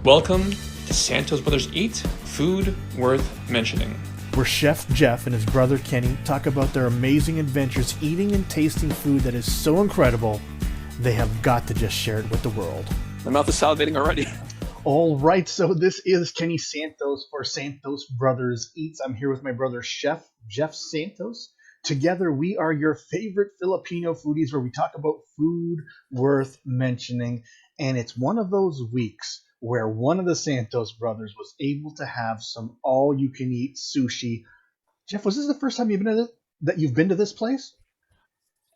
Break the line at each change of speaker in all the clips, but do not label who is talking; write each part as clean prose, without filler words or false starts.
Welcome to Santos Brothers Eat, food worth mentioning.
Where Chef Jeff and his brother Kenny talk about their amazing adventures eating and tasting food that is so incredible, they have got to just share it with the world.
My mouth is salivating already.
All right, so this is Kenny Santos for Santos Brothers Eats. I'm here with my brother Chef Jeff Santos. Together, we are your favorite Filipino foodies where we talk about food worth mentioning. And it's one of those weeks where one of the Santos brothers was able to have some all-you-can-eat sushi. Jeff, was this the first time you've been to this place?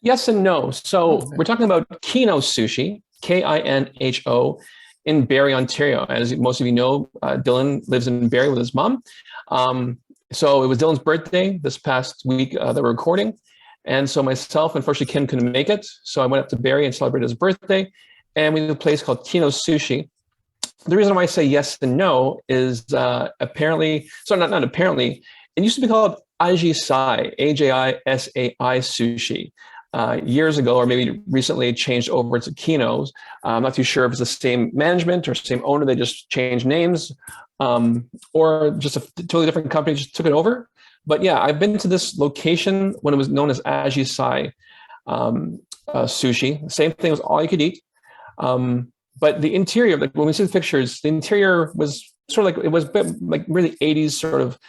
Yes and no. So we're talking about Kino Sushi, Kino, in Barrie, Ontario. As most of you know, Dylan lives in Barrie with his mom. So it was Dylan's birthday this past week that we're recording. And so myself, unfortunately, Kim couldn't make it. So I went up to Barrie and celebrated his birthday. And we did a place called Kino Sushi. The reason why I say yes and no is apparently, so not apparently, it used to be called AYCE, AJISAI Sushi. Years ago, or maybe recently changed over to Kino's. I'm not too sure if it's the same management or same owner, they just changed names, or just a totally different company just took it over. But yeah, I've been to this location when it was known as AYCE Sushi. Same thing, was all you could eat. But the interior, like when we see the pictures, the interior was sort of like, it was a bit like really 80s sort of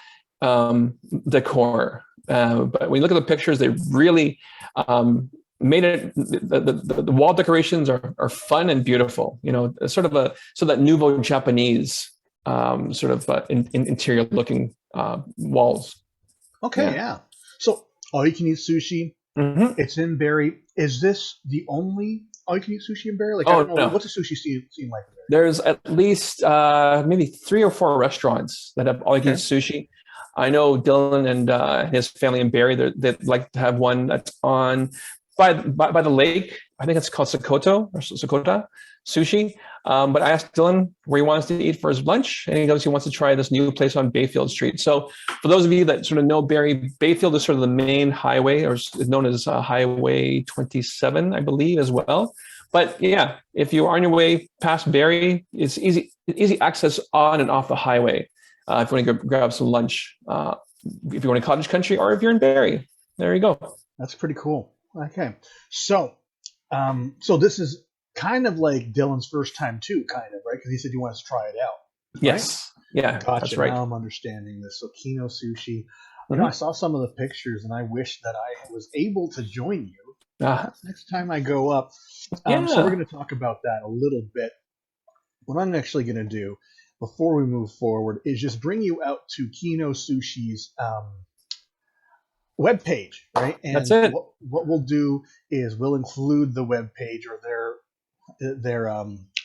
decor. But when you look at the pictures, they really made it, the wall decorations are fun and beautiful. You know, sort of that nouveau Japanese interior looking walls.
Okay, yeah. So all you can eat sushi. Mm-hmm. It's in Barrie. Is this the only all you can eat sushi in Barrie? Like, I don't know. No. What's a sushi scene like in Barrie?
There's at least maybe 3 or 4 restaurants that have all you can eat sushi. I know Dylan and his family in Barrie, they'd like to have one that's on by the lake. I think it's called Sakota Sushi. But I asked Dylan where he wants to eat for his lunch, and he goes he wants to try this new place on Bayfield Street. So for those of you that sort of know Barrie, Bayfield is sort of the main highway, or is known as Highway 27, I believe, as well. But yeah, if you are on your way past Barrie, it's easy access on and off the highway. If you want to grab some lunch, if you're in Cottage Country, or if you're in Barrie, there you go.
That's pretty cool. Okay, so this is kind of like Dylan's first time too, kind of, right? Because he said he wants to try it out. Right?
Yes, yeah,
gotcha.
That's right.
Now I'm understanding this. So Kino Sushi. You know, I saw some of the pictures, and I wish that I was able to join you next time I go up. So we're going to talk about that a little bit. What I'm actually going to do before we move forward is just bring you out to Kino Sushi's webpage, right? And
that's it.
What we'll do is we'll include the webpage or their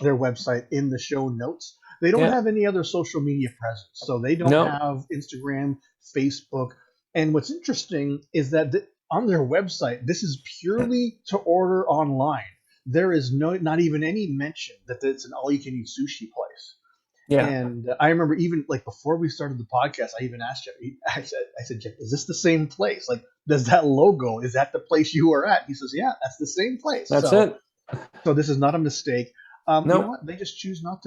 website in the show notes. They don't have any other social media presence, so they don't have Instagram, Facebook. And what's interesting is that on their website, this is purely to order online. There is not even any mention that it's an all-you-can-eat sushi place. Yeah. And I remember even like before we started the podcast, I even asked Jeff. I said, Jeff, is this the same place? Like, does that logo, is that the place you were at? He says, yeah, that's the same place.
That's it.
So this is not a mistake. You know what? They just choose not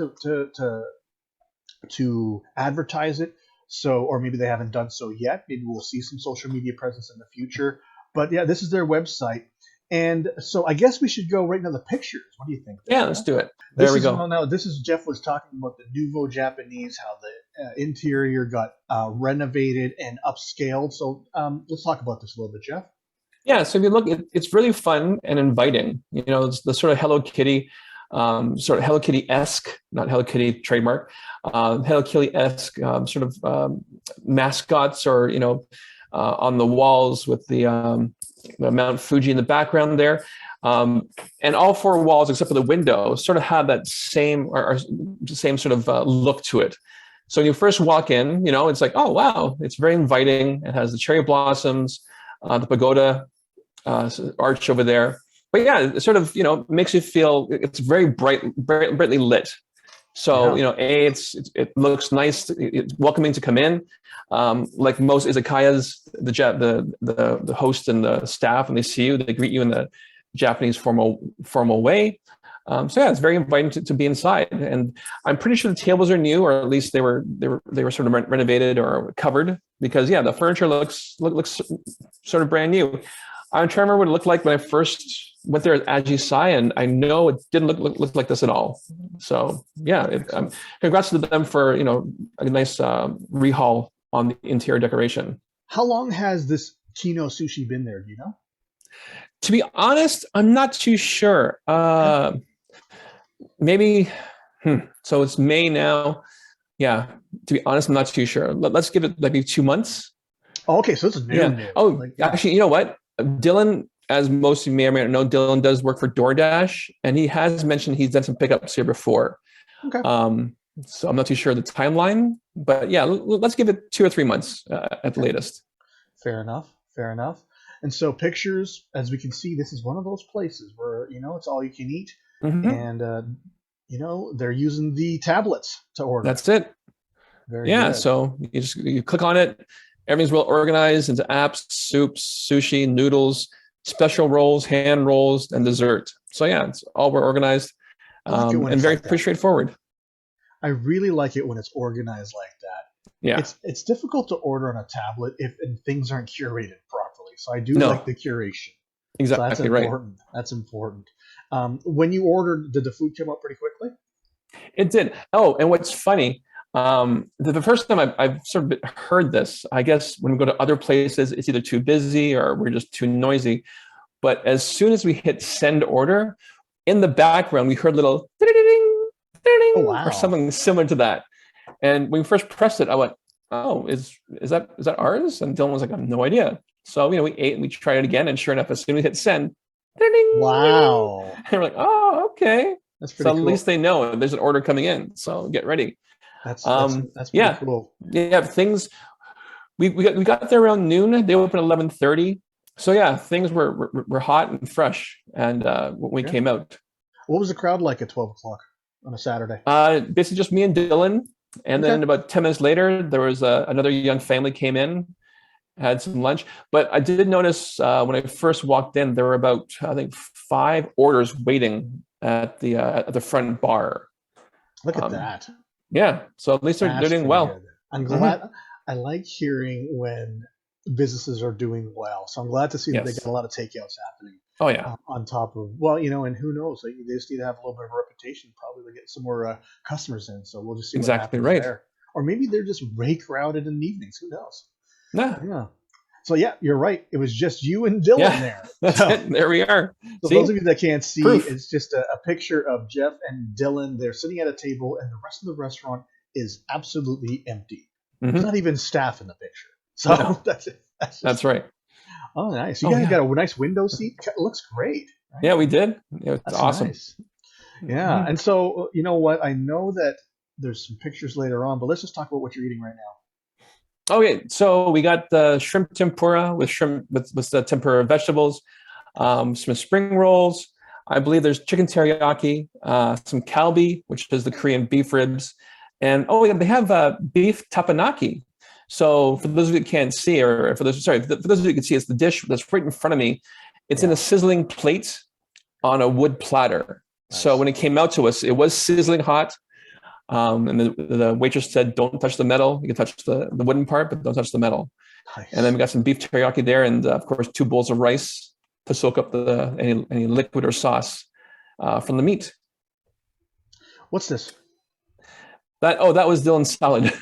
to advertise it. So, or maybe they haven't done so yet. Maybe we'll see some social media presence in the future. But yeah, this is their website. And so I guess we should go right into the pictures. What do you think?
Yeah, let's do it. There we go.
Now, this is Jeff was talking about the nouveau Japanese, how the interior got renovated and upscaled. So let's talk about this a little bit, Jeff.
Yeah, so if you look, it's really fun and inviting. You know, it's the sort of Hello Kitty, sort of Hello Kitty-esque, not Hello Kitty trademark, Hello Kitty-esque sort of mascots, or, you know, on the walls with the Mount Fuji in the background there. And all 4 walls, except for the window, sort of have that same sort of look to it. So when you first walk in, you know, it's like, oh, wow, it's very inviting. It has the cherry blossoms, the pagoda arch over there. But yeah, it sort of, you know, makes you feel it's very brightly lit. So, you know, it looks nice. It's welcoming to come in. Like most izakayas, the host and the staff, when they see you, they greet you in the Japanese formal way. So yeah, it's very inviting to be inside, and I'm pretty sure the tables are new, or at least they were sort of renovated or covered, because yeah, the furniture looks sort of brand new. I'm trying to remember what it looked like when I first went there at AYCE, and I know it didn't look like this at all. So yeah, congrats to them for a nice rehaul on the interior decoration.
How long has this Kino Sushi been there? Do you know?
To be honest, I'm not too sure. Maybe, so it's May now. Yeah, to be honest, I'm not too sure. Let's give it maybe 2 months.
Oh, okay, so it's new.
Yeah.
New.
Oh, actually, you know what? Dylan, as most of you may or may not know, Dylan does work for DoorDash, and he has mentioned he's done some pickups here before.
Okay.
So I'm not too sure the timeline, but yeah, let's give it 2 or 3 months at the latest.
Fair enough. Fair enough. And so pictures, as we can see, this is one of those places where it's all you can eat, and they're using the tablets to order.
That's it.
Very good.
So you click on it. Everything's well organized into apps, soups, sushi, noodles, special rolls, hand rolls, and dessert. So yeah, it's all well organized, and very pretty straightforward.
I really like it when it's organized like that.
Yeah,
it's difficult to order on a tablet if things aren't curated properly. So I do like the curation.
Exactly,
so that's important. Right. That's important. When you ordered, did the food come up pretty quickly?
It did. Oh, and what's funny, the first time I've sort of heard this, I guess when we go to other places, it's either too busy or we're just too noisy. But as soon as we hit send order, in the background, we heard a little ding, or something similar to that. And when we first pressed it, I went, "Oh, is that ours?" And Dylan was like, "I have no idea." So we ate and we tried it again, and sure enough, as soon as we hit send, ding,
wow!
And we're like, "Oh, okay."
That's pretty cool.
At least they know there's an order coming in, so get ready.
That's pretty cool.
Yeah, things. We got there around noon. They opened 11:30. So yeah, things were hot and fresh, and when we came out.
What was the crowd like at 12 o'clock on a Saturday?
Basically just me and Dylan, and then about 10 minutes later, there was another young family came in, had some lunch. But I did notice when I first walked in, there were about, I think, 5 orders waiting at the front bar.
Look at that.
Yeah, so at least they're doing well.
Good. I'm glad. I like hearing when businesses are doing well. So I'm glad to see that they got a lot of takeouts happening.
Oh yeah.
On top of and who knows? They just need to have a little bit of a reputation, probably to get some more customers in. So we'll just see what happens there. Or maybe they're just crowded in the evenings. Who knows?
Yeah.
So yeah, you're right. It was just you and Dylan there.
That's it. There we are.
So those of you that can't see, it's just a picture of Jeff and Dylan. They're sitting at a table, and the rest of the restaurant is absolutely empty. There's not even staff in the picture. So that's it.
That's right.
Oh, nice. You guys got a nice window seat. It looks great. Right?
Yeah, we did. It's awesome.
Nice. Yeah. And so, you know what? I know that there's some pictures later on, but let's just talk about what you're eating right now.
Okay. So we got the shrimp tempura with the tempura vegetables, some spring rolls. I believe there's chicken teriyaki, some kalbi, which is the Korean beef ribs. And they have beef tapanaki. So for those of you who can't see, or for those of you who can see, it's the dish that's right in front of me. It's in a sizzling plate on a wood platter. Nice. So when it came out to us, it was sizzling hot. And the waitress said, "Don't touch the metal. You can touch the wooden part, but don't touch the metal." Nice. And then we got some beef teriyaki there, and of course 2 bowls of rice to soak up any liquid or sauce from the meat.
What's this?
That was Dylan's salad.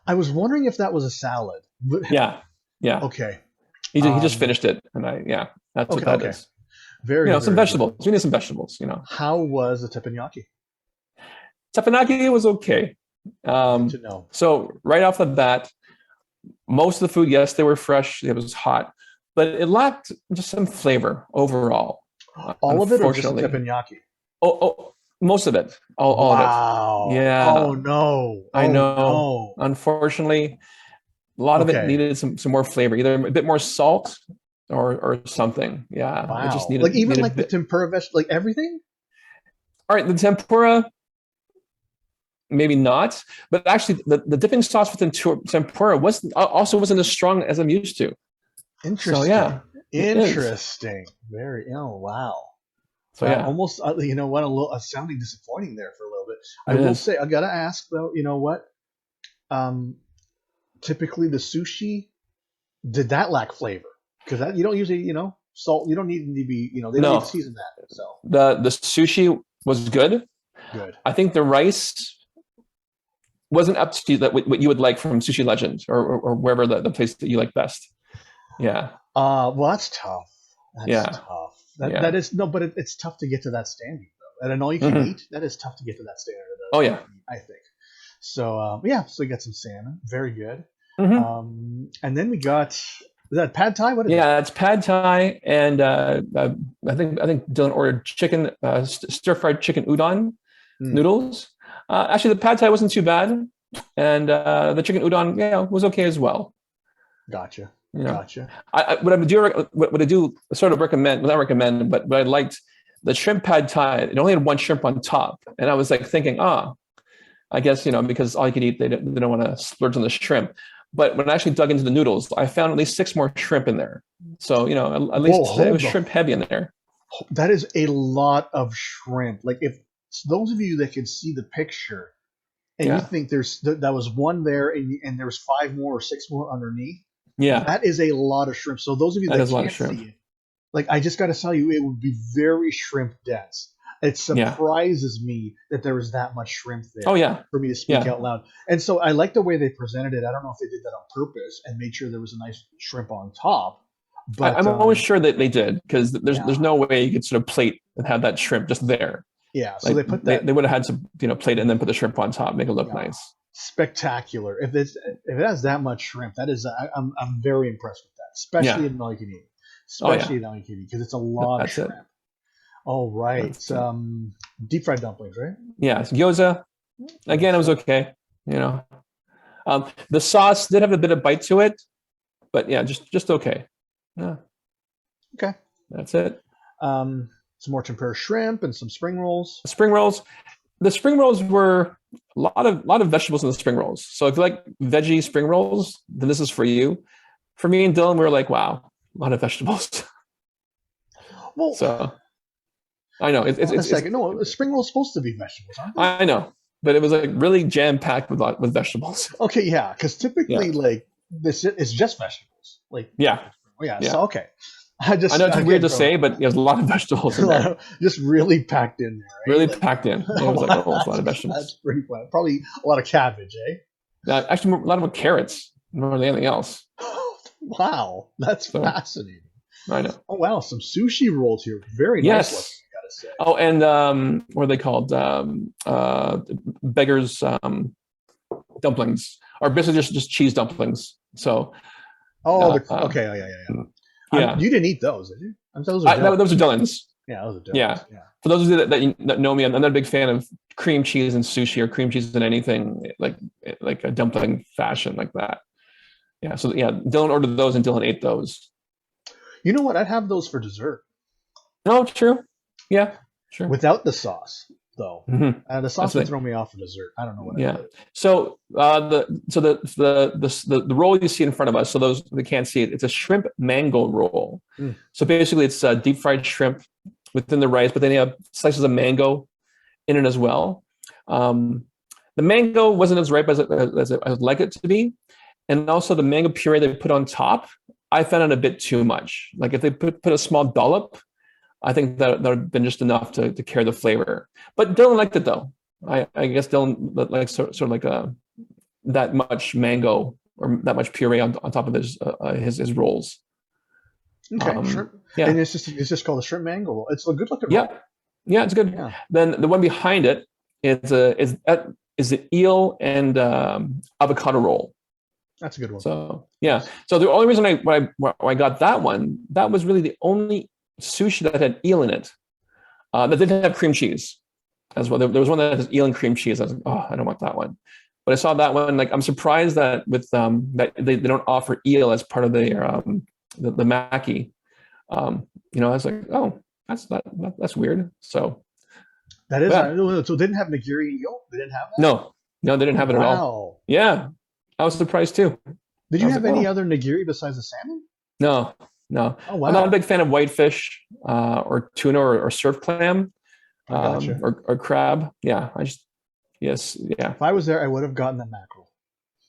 I was wondering if that was a salad.
Yeah.
Okay.
He just finished it, and that's what that is.
Very.
Some vegetables. Good. We need some vegetables.
How was the teppanyaki?
Teppanyaki was okay.
Good to know.
So right off the bat, most of the food, yes, they were fresh. It was hot, but it lacked just some flavor overall.
All of it, or just teppanyaki?
Oh, most of it. All of it.
Wow.
Yeah.
Oh no.
I know. No. Unfortunately, a lot of it needed some more flavor, either a bit more salt or something. Yeah.
Wow.
It just needed,
the tempura vegetable, everything.
All right, the tempura. Maybe not, but actually the dipping sauce within tempura wasn't as strong as I'm used to.
Interesting.
So, yeah.
Interesting. Very. Oh wow.
So yeah,
almost you know what, a little sounding disappointing there for a little bit. I
it
will
is.
say I gotta ask though. You know what? Um, typically the sushi did that lack flavor because that you don't usually salt. You don't need to be they don't need to
No,
season that. So
the sushi was good.
good.
I think the rice wasn't up to what you would like from Sushi Legend or wherever the place that you like best. Yeah,
Well, that's tough. That's
yeah,
tough. That
yeah.
is no, but it's tough to get to that standard though. At an all you can
Hmm.
eat, that is tough to get to that standard.
Oh yeah.
I think. So yeah, so we got some salmon, very good.
Hmm.
And then we got is that pad thai? What is that?
Yeah, it's pad thai, and I think Dylan ordered chicken stir fried chicken udon
Mm,
noodles. Actually, the pad thai wasn't too bad, and the chicken udon, yeah, was okay as well.
gotcha,
You know,
gotcha.
what I do sort of recommend, well, not recommend, but I liked the shrimp pad thai. It only had one shrimp on top, and I was like thinking, I guess because all you can eat, they don't want to splurge on the shrimp. But when I actually dug into the noodles, I found at least six more shrimp in there. So at
Whoa,
least it was
hold on.
shrimp heavy in there.
That is a lot of shrimp. Like if those of you that can see the picture and you
Yeah,
think that was one there and there's five more or six more underneath,
yeah,
that is a lot of shrimp. So those of you
that
that
is a lot of
can't
shrimp.
see it, like I just got to tell you, it would be very shrimp dense. It
Yeah.
surprises me that there was that much shrimp
Oh
there
yeah,
for me to speak
yeah.
out loud. And so I like the way they presented it. I don't know if they did that on purpose and made sure there was a nice shrimp on top, but
I'm always sure that they did because there's
yeah,
no way you could sort of plate and have that shrimp just there.
yeah. So
Like
they put
they
that,
would have had to plate it and then put the shrimp on top, make it look
yeah,
nice.
spectacular. If it has that much shrimp, that is I'm very impressed with that,
Yeah.
especially in all you can eat,
Oh yeah.
especially in all you can eat because it's a lot of
That's it.
shrimp. All right,
That's it.
deep fried dumplings, right?
Yeah. So gyoza again, it was
Gyoza.
okay. The sauce did have a bit of bite to it, but yeah, just okay. Yeah,
Okay.
that's it.
Some more tempura shrimp and some spring rolls.
Spring rolls. The spring rolls were a lot of vegetables in the spring rolls. So if you like veggie spring rolls, then this is for you. For me and Dylan, we were like, wow, a lot of vegetables.
Well,
So I know
hold on a second. No, spring rolls supposed to be vegetables, aren't they?
I know, but it was like really jam packed with vegetables.
Okay, yeah, because
Yeah,
typically like this is just vegetables. Like,
yeah,
yeah.
yeah.
So okay, I
I
just
know it's weird
again
to say, but there's a lot of vegetables in there,
just really packed in there, eh?
really
Like,
packed in. It was like,
wow,
oh, it's a lot of
that's
vegetables.
pretty fun. Probably a lot of cabbage, eh?
Actually, a lot of carrots more than anything else.
Wow, that's
So
fascinating.
I know.
Oh wow, some sushi rolls here. Very nice looking,
Yes.
I gotta say.
Oh, and what are they called? Beggars dumplings, or basically just cheese dumplings. So
Oh,
uh,
okay, oh, yeah, yeah, yeah.
yeah,
You didn't eat those, did you? Those are Dylan.
those are Dylan's.
Yeah, those are
Yeah.
Dylan's. Yeah.
For those of you that know me, I'm not a big fan of cream cheese in sushi or cream cheese in anything like a dumpling fashion like that. Yeah. So yeah, Dylan ordered those and Dylan ate those.
You know what? I'd have those for dessert
No, true. Yeah, sure.
without the sauce, though.
Hmm.
The
That's
sauce would
the
throw me off for dessert. I don't know what I
yeah.
did.
So the roll you see in front of us. So those that can't see it, it's a shrimp mango roll.
Mm.
So basically, it's deep fried shrimp within the rice, but then you have slices of mango in it as well. The mango wasn't as ripe as I would like it to be, and also the mango puree they put on top, I found it a bit too much. Like if they put a small dollop, I think that would have been just enough to carry the flavor. But Dylan liked it though. I guess Dylan likes sort of like that much mango or that much puree on top of his rolls.
Okay, shrimp.
Yeah,
And it's just called a shrimp mango roll. It's a good looking roll.
yeah, yeah. It's good.
Yeah,
Then the one behind it is the eel and avocado roll.
that's a good one.
So yeah.
Yes.
So the only reason I got that one, that was really the only sushi that had eel in it that didn't have cream cheese as well. There was one that has eel and cream cheese. I was like, oh, I don't want that one. But I saw that one. Like I'm surprised that with that they don't offer eel as part of their the maki. I was like, oh, that's weird. So
That is.
yeah,
So they didn't have nigiri eel. They didn't have that.
no, they didn't
Oh
have it at all.
wow.
Yeah, I was surprised too.
Did
I
you
was
have
like,
any
oh,
other nigiri besides the salmon?
no, No,
Oh wow.
I'm not a big fan of whitefish or tuna or surf clam
I gotcha.
or crab. Yeah, yes, yeah.
If I was there, I would have gotten the mackerel.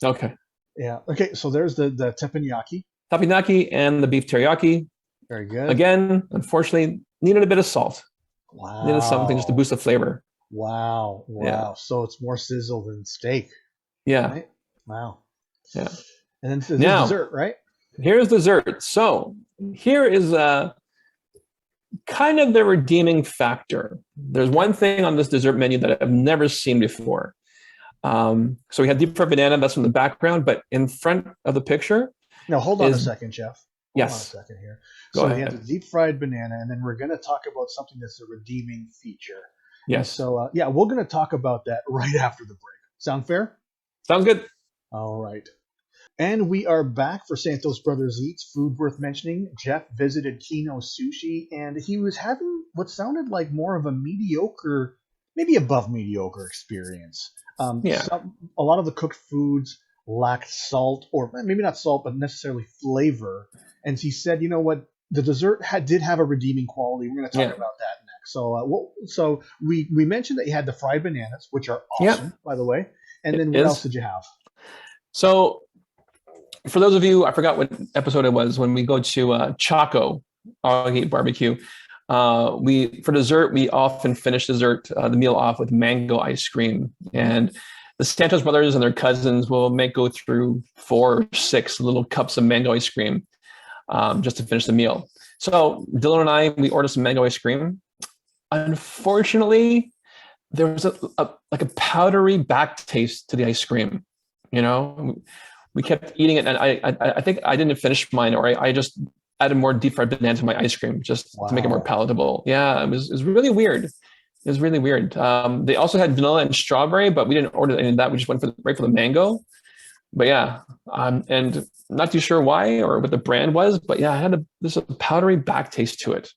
Okay.
Yeah. Okay. So there's the teppanyaki.
Teppanyaki and the beef teriyaki.
Very good.
Again, unfortunately, needed a bit of salt. Needed something just to
Wow.
boost the flavor.
Wow.
Yeah,
Wow. So it's more sizzle than steak,
yeah,
right? Wow.
yeah.
And then this is
Now,
dessert, right?
here's dessert. So here is kind of the redeeming factor. There's
Okay.
one thing on this dessert menu that I've never seen before. So we had deep fried banana, that's in the background, but in front of the picture
Now hold on a
is,
second, Jeff. Hold on a
yes,
second here.
go
So we have the
ahead.
deep fried banana, and then we're going to talk about something that's a redeeming feature. And
Yes,
so, yeah, we're going to talk about that right after the break. Sound fair?
sounds good.
All right. And we are back for Santos Brothers Eats, food worth mentioning. Jeff visited Kino Sushi, and he was having what sounded like more of a mediocre, maybe above mediocre experience.
Yeah,
A lot of the cooked foods lacked salt, or maybe not salt, but necessarily flavor. And he said, you know what, the dessert did have a redeeming quality. We're going to talk
yeah,
about that next. So we mentioned that you had the fried bananas, which are
yeah,
awesome, by the way. And
it
then what else
is.
did you have?
So for those of you, I forgot what episode it was, when we go to Chaco, I'll eat barbecue. For dessert, we often finish the meal off with mango ice cream. And the Santos brothers and their cousins will go through 4 or 6 little cups of mango ice cream just to finish the meal. So Dylan and I, we ordered some mango ice cream. Unfortunately, there was like a powdery back taste to the ice cream. You know, we kept eating it, and I think I didn't finish mine, or I just added more deep fried banana to my ice cream just to make it more
Wow.
palatable. Yeah, it was really weird. It was really weird. They also had vanilla and strawberry, but we didn't order any of that. We just went right for the mango. But yeah, and not too sure why or what the brand was, but yeah, I had this powdery back taste to it.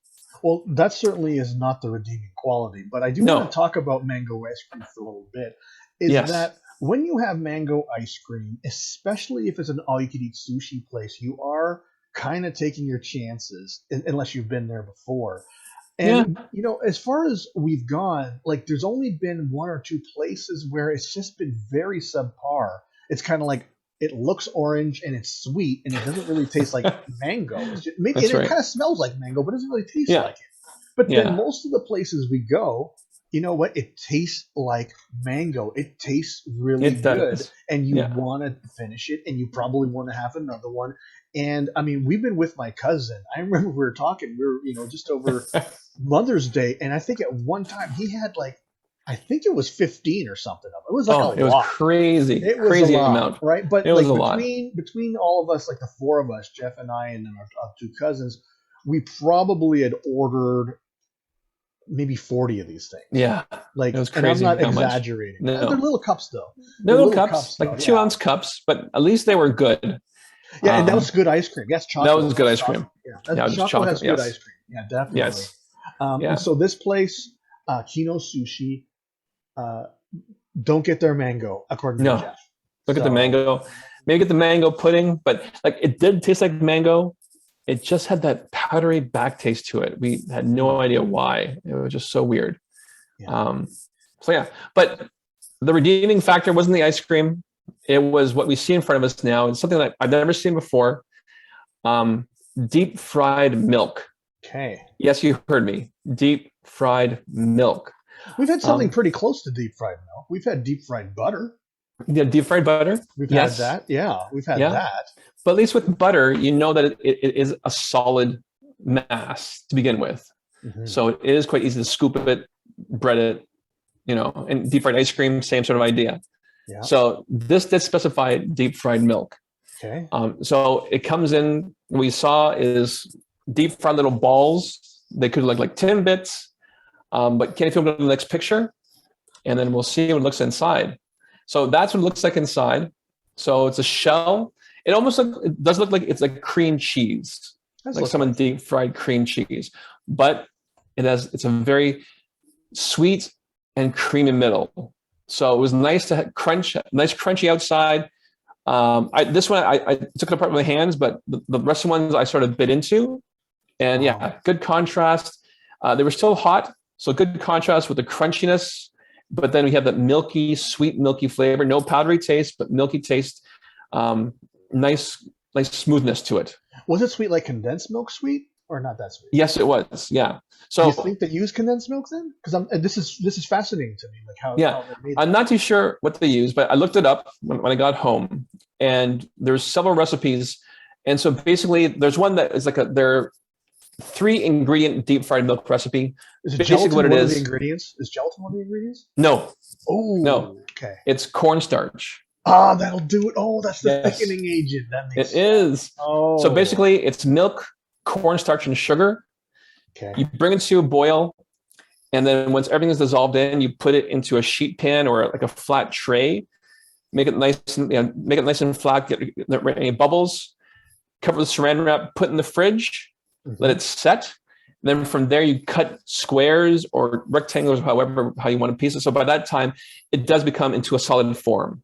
Well, that certainly is not the redeeming quality, but I do want to
No.
talk about mango ice cream for a little bit. Is
Yes.
that when you have mango ice cream, especially if it's an all you can eat sushi place, you are kind of taking your chances unless you've been there before.
Yeah.
And as far as we've gone, like there's only been 1 or 2 places where it's just been very subpar. It's kind of like it looks orange and it's sweet and it doesn't really taste like mango. It's just, maybe
That's
and it
right.
kind of smells like mango, but it doesn't really taste
Yeah.
like it. But then
Yeah.
most of the places we go, you know what? It tastes like mango. It tastes really
It
good,
does.
and you
Yeah.
want to finish it, and you probably want to have another one. And I mean, we've been with my cousin. I remember we were talking. We were just over Mother's Day, and I think at one time he had like, I think it was 15 or something of it. It was like a
It was
lot.
crazy,
It was a
crazy
lot,
amount.
right? But
It was
like
a lot.
between all of us, like the 4 of us, Jeff and I, and then our 2 cousins, we probably had ordered maybe 40 of these things.
Yeah.
Like,
It was
and I'm
crazy
not
how much.
exaggerating. They're
No.
little cups though.
They're little cups,
cups
like
though,
2-ounce cups, but at least they were good.
Yeah, and that was good ice cream. That's chocolate.
That was good ice cream.
Yeah,
Yeah, just
chocolate has
chocolate.
good
Yes.
ice cream. Yeah, definitely.
Yes.
And
Yeah.
so this place, Kino Sushi, don't get their mango, according to
No.
Jeff.
Look at the mango. Maybe get the mango pudding, but like it did taste like mango. It just had that powdery back taste to it. We had no idea why. It was just so weird.
Yeah.
So yeah, but the redeeming factor wasn't the ice cream. It was what we see in front of us now. It's something that I've never seen before. Deep fried milk.
Okay.
Yes, you heard me. Deep fried milk.
We've had something pretty close to deep fried milk. We've had deep fried butter.
Yeah, deep fried butter.
We've
Yes.
had that. Yeah, we've had that.
But at least with butter, you know that it is a solid mass to begin with.
Mhm.
So it is quite easy to scoop it, bread it, and deep fried ice cream, same sort of idea.
Yeah.
So this did specify deep fried milk.
Okay.
So it comes in, what we saw is deep fried little balls. They could look like Timbits, but can you go to the next picture? And then we'll see what it looks inside. So that's what it looks like inside. So it's a shell. It does look like it's like cream cheese, like someone deep fried cream cheese, but it's a very sweet and creamy middle. So it was nice to nice crunchy outside, This one I took it apart with my hands, but the rest of the ones I sort of bit into, and yeah, good contrast. They were still hot, so good contrast with the crunchiness. But then we have that milky, sweet, milky flavor. No powdery taste, but milky taste. Nice smoothness to it.
Was it sweet like condensed milk sweet, or not that sweet?
Yes, it was. Yeah. So
do you think they use condensed milk then? Because this is fascinating to me, like how
they're made. I'm not too sure what they use, but I looked it up when I got home, and there's several recipes. And so basically, there's one that is like their 3-ingredient deep fried milk recipe.
Is it basically what it is? The ingredients? Is gelatin one of the ingredients?
No.
Oh,
no.
Okay.
It's cornstarch.
Ah, that'll do it. Oh, that's the thickening agent. That makes sense.
It is.
Oh.
So basically, it's milk, cornstarch, and sugar.
Okay.
You bring it to a boil, and then once everything is dissolved in, you put it into a sheet pan or like a flat tray. Make it nice and flat. Get any bubbles. Cover with Saran wrap. Put in the fridge. Mm-hmm. Let it set. Then from there, you cut squares or rectangles, how you want to piece it. So by that time, it does become into a solid form.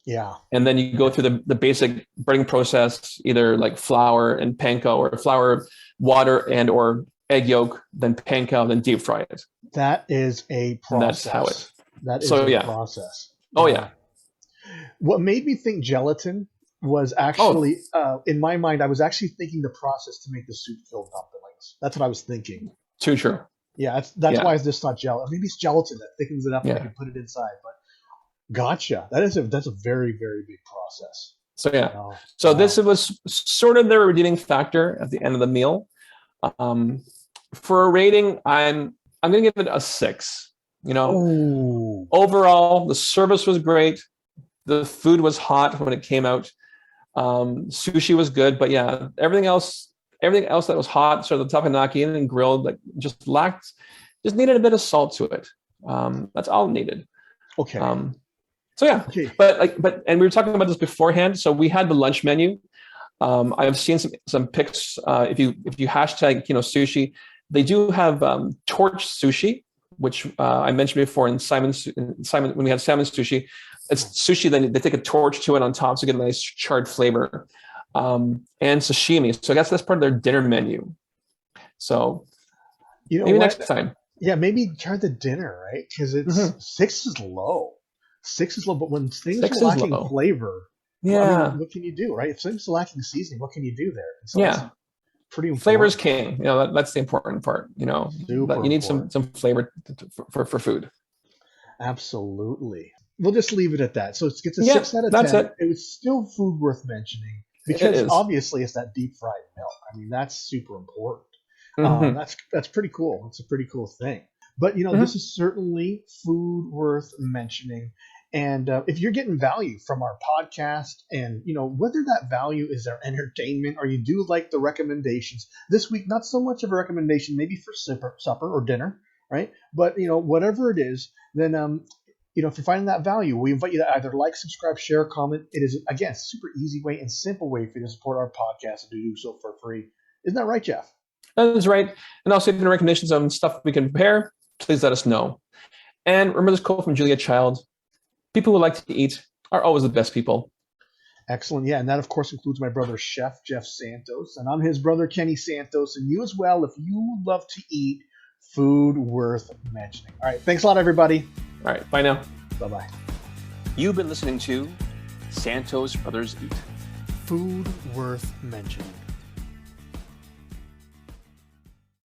Yeah.
And then you go through the basic breading process, either like flour and panko, or flour, water, and or egg yolk, then panko, then deep fry it.
That is a process.
And that's how it.
That is a process.
Oh yeah.
What made me think gelatin was actually, in my mind, I was actually thinking the process to make the soup-filled dumplings. That's what I was thinking.
Too true.
Yeah, that's why I just thought gelatin. Maybe it's gelatin that thickens it up and I can put it inside. But gotcha. That's a very, very big process.
So yeah. So this was sort of the redeeming factor at the end of the meal. For a rating, I'm gonna give it a 6. Overall, the service was great. The food was hot when it came out. Sushi was good, but yeah, everything else that was hot, sort of the tapenaki and grilled, like just needed a bit of salt to it. That's all it needed.
Okay.
So yeah, and we were talking about this beforehand. So we had the lunch menu. I've seen some pics. If you hashtag Kino Sushi, they do have torch sushi, which I mentioned before in Simon when we had salmon sushi. It's sushi, then they take a torch to it on top to get a nice charred flavor. And sashimi. So I guess that's part of their dinner menu. So maybe next time.
Yeah, maybe try the dinner, right? Because it's 6 is low. 6 is low, but when things are lacking flavor, what can you do, right? If things are lacking seasoning, what can you do there? So it's pretty important.
Flavor is king. That's the important part. You need some flavor for food.
Absolutely. We'll just leave it at that. So it gets a 6 out of 10.
That's it.
It was still food worth mentioning because obviously it's that deep fried milk. I mean, that's super important. Mm-hmm. That's pretty cool. It's a pretty cool thing. But this is certainly food worth mentioning. And if you're getting value from our podcast, and whether that value is our entertainment or you do like the recommendations this week, not so much of a recommendation, maybe for supper or dinner, right? But whatever it is, then if you're finding that value, we invite you to either like, subscribe, share, comment. It is, again, a super easy way and simple way for you to support our podcast and to do so for free. Isn't that right, Jeff?
That is right. And also, if you have any recommendations on stuff we can prepare, please let us know. And remember this quote from Julia Child: people who like to eat are always the best people.
Excellent. Yeah, and that, of course, includes my brother, Chef Jeff Santos. And I'm his brother, Kenny Santos. And you as well, if you love to eat, food worth mentioning. All right. Thanks a lot, everybody.
All right. Bye now.
Bye-bye.
You've been listening to Santos Brothers Eat.
Food worth mentioning.